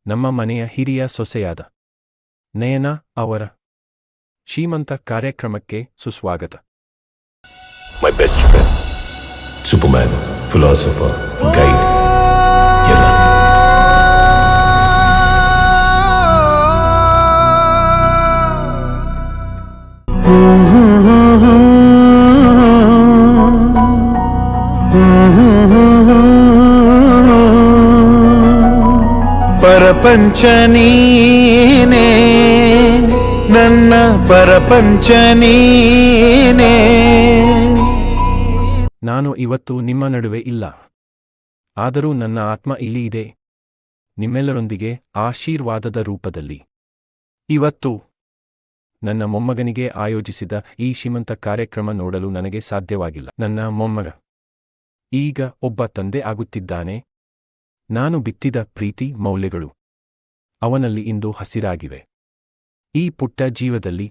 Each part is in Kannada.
ನಮ್ಮ ಮನೆಯ ಹಿರಿಯ ಸೊಸೆಯಾದ ನಯನ ಅವರ ಶ್ರೀಮಂತ ಕಾರ್ಯಕ್ರಮಕ್ಕೆ ಸುಸ್ವಾಗತ. My best friend, Superman, philosopher, guide, ಎಲ್ಲ. ಪರಪಂಚ ನೀನೇ, ನನ್ನ ಪರಪಂಚ ನೀನೇ. ನಾನು ಇವತ್ತು ನಿಮ್ಮ ನಡುವೆ ಇಲ್ಲ, ಆದರೂ ನನ್ನ ಆತ್ಮ ಇಲ್ಲಿ ಇದೆ, ನಿಮ್ಮೆಲ್ಲರೊಂದಿಗೆ ಆಶೀರ್ವಾದದ ರೂಪದಲ್ಲಿ. ಇವತ್ತು ನನ್ನ ಮೊಮ್ಮಗನಿಗೆ ಆಯೋಜಿಸಿದ ಈ ಶ್ರೀಮಂತ ಕಾರ್ಯಕ್ರಮ ನೋಡಲು ನನಗೆ ಸಾಧ್ಯವಾಗಿಲ್ಲ. ನನ್ನ ಮೊಮ್ಮಗ ಈಗ ಒಬ್ಬ ತಂದೆ ಆಗುತ್ತಿದ್ದಾನೆ. ನಾನು ಬಿತ್ತಿದ ಪ್ರೀತಿ ಮೌಲ್ಯಗಳು ಅವನಲ್ಲಿ ಇಂದು ಹಸಿರಾಗಿವೆ. ಈ ಪುಟ್ಟ ಜೀವದಲ್ಲಿ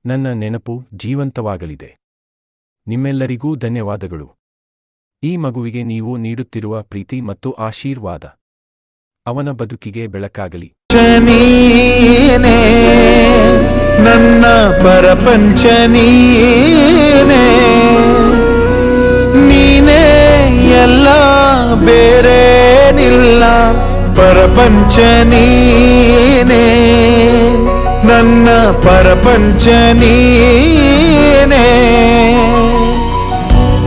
ನನ್ನ ನೆನಪು ಜೀವಂತವಾಗಲಿದೆ. ನಿಮ್ಮೆಲ್ಲರಿಗೂ ಧನ್ಯವಾದಗಳು. ಈ ಮಗುವಿಗೆ ನೀವು ನೀಡುತ್ತಿರುವ ಪ್ರೀತಿ ಮತ್ತು ಆಶೀರ್ವಾದ ಅವನ ಬದುಕಿಗೆ ಬೆಳಕಾಗಲಿ. ನೀನೇ, ನನ್ನ ಪರಪಂಚ ನೀನೇ, ನೀನೇ ಎಲ್ಲ ಬೇರೇನಿಲ್ಲ. ಪರಪಂಚ ನೀನೇ, ನನ್ನ ಪರಪಂಚ ನೀನೇ.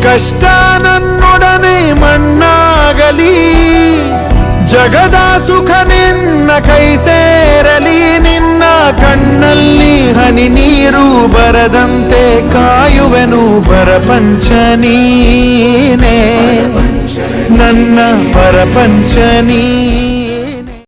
ಕಷ್ಟ ನನ್ನೊಡನೆ ಮಣ್ಣಾಗಲಿ, ಜಗದ ಸುಖ ನಿನ್ನ ಕೈ ಸೇರಲಿ. ನಿನ್ನ ಕಣ್ಣಲ್ಲಿ ಹನಿ ನೀರು ಬರದಂತೆ ಕಾಯುವೆನು. ಪರಪಂಚ ನೀನೇ, ನನ್ನ ಪರಪಂಚ ನೀನೇ.